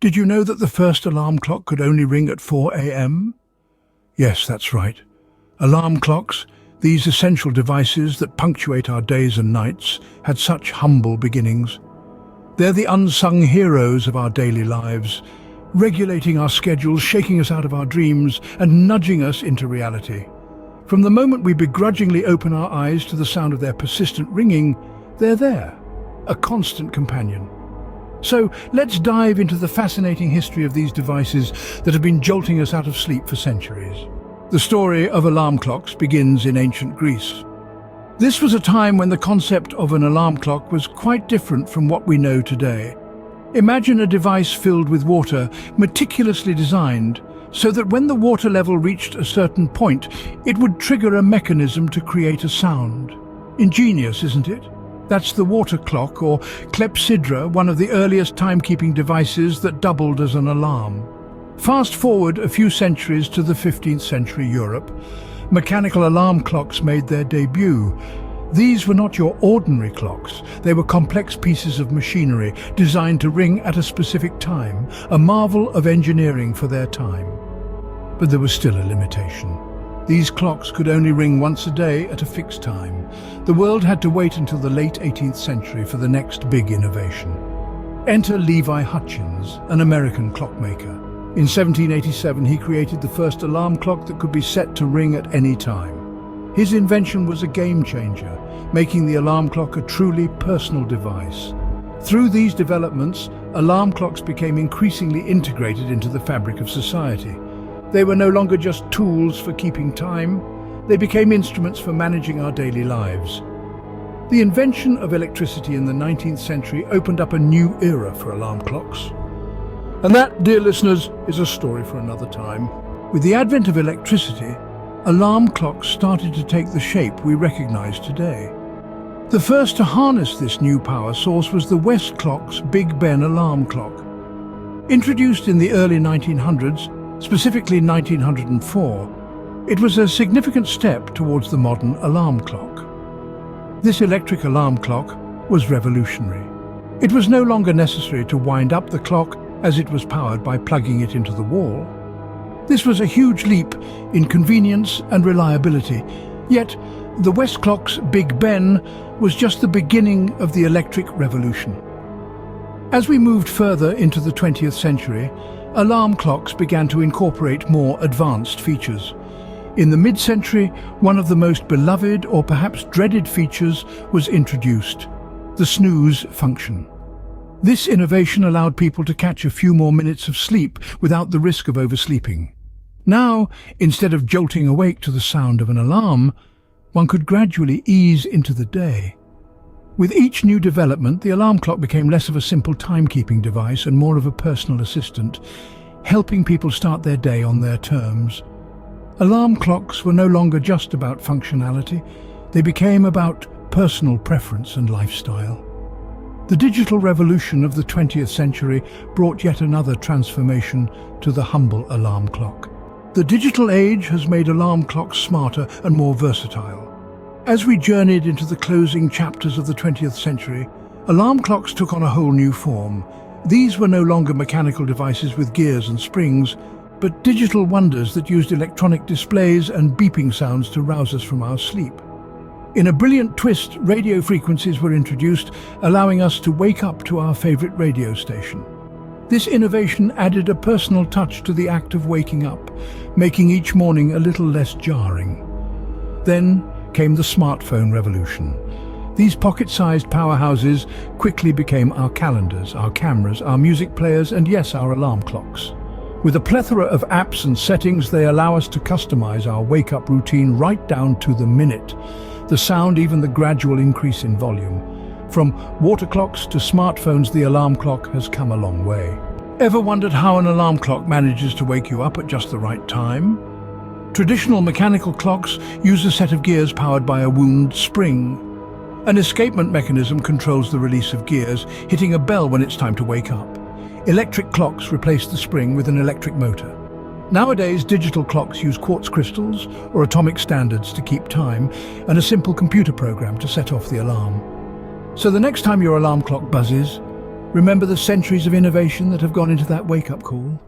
Did you know that the first alarm clock could only ring at 4 a.m.? Yes, that's right. Alarm clocks, these essential devices that punctuate our days and nights, had such humble beginnings. They're the unsung heroes of our daily lives, regulating our schedules, shaking us out of our dreams, and nudging us into reality. From the moment we begrudgingly open our eyes to the sound of their persistent ringing, they're there, a constant companion. So let's dive into the fascinating history of these devices that have been jolting us out of sleep for centuries. The story of alarm clocks begins in ancient Greece. This was a time when the concept of an alarm clock was quite different from what we know today. Imagine a device filled with water, meticulously designed, so that when the water level reached a certain point, it would trigger a mechanism to create a sound. Ingenious, isn't it? That's the water clock, or clepsydra, one of the earliest timekeeping devices that doubled as an alarm. Fast forward a few centuries to the 15th century Europe. Mechanical alarm clocks made their debut. These were not your ordinary clocks. They were complex pieces of machinery designed to ring at a specific time, a marvel of engineering for their time. But there was still a limitation. These clocks could only ring once a day at a fixed time. The world had to wait until the late 18th century for the next big innovation. Enter Levi Hutchins, an American clockmaker. In 1787, he created the first alarm clock that could be set to ring at any time. His invention was a game changer, making the alarm clock a truly personal device. Through these developments, alarm clocks became increasingly integrated into the fabric of society. They were no longer just tools for keeping time, they became instruments for managing our daily lives. The invention of electricity in the 19th century opened up a new era for alarm clocks. And that, dear listeners, is a story for another time. With the advent of electricity, alarm clocks started to take the shape we recognize today. The first to harness this new power source was the Westclock's Big Ben alarm clock. Introduced in the early 1900s, specifically 1904, it was a significant step towards the modern alarm clock. This electric alarm clock was revolutionary. It was no longer necessary to wind up the clock as it was powered by plugging it into the wall. This was a huge leap in convenience and reliability, yet the Westclock's Big Ben was just the beginning of the electric revolution. As we moved further into the 20th century, alarm clocks began to incorporate more advanced features. In the mid-century, one of the most beloved or perhaps dreaded features was introduced: the snooze function. This innovation allowed people to catch a few more minutes of sleep without the risk of oversleeping. Now, instead of jolting awake to the sound of an alarm, one could gradually ease into the day. With each new development, the alarm clock became less of a simple timekeeping device and more of a personal assistant, helping people start their day on their terms. Alarm clocks were no longer just about functionality, they became about personal preference and lifestyle. The digital revolution of the 20th century brought yet another transformation to the humble alarm clock. The digital age has made alarm clocks smarter and more versatile. As we journeyed into the closing chapters of the 20th century, alarm clocks took on a whole new form. These were no longer mechanical devices with gears and springs, but digital wonders that used electronic displays and beeping sounds to rouse us from our sleep. In a brilliant twist, radio frequencies were introduced, allowing us to wake up to our favorite radio station. This innovation added a personal touch to the act of waking up, making each morning a little less jarring. Then came the smartphone revolution. These pocket-sized powerhouses quickly became our calendars, our cameras, our music players, and yes, our alarm clocks. With a plethora of apps and settings, they allow us to customize our wake-up routine right down to the minute. The sound, even the gradual increase in volume. From water clocks to smartphones, the alarm clock has come a long way. Ever wondered how an alarm clock manages to wake you up at just the right time? Traditional mechanical clocks use a set of gears powered by a wound spring. An escapement mechanism controls the release of gears, hitting a bell when it's time to wake up. Electric clocks replace the spring with an electric motor. Nowadays, digital clocks use quartz crystals or atomic standards to keep time, and a simple computer program to set off the alarm. So the next time your alarm clock buzzes, Remember the centuries of innovation that have gone into that wake-up call?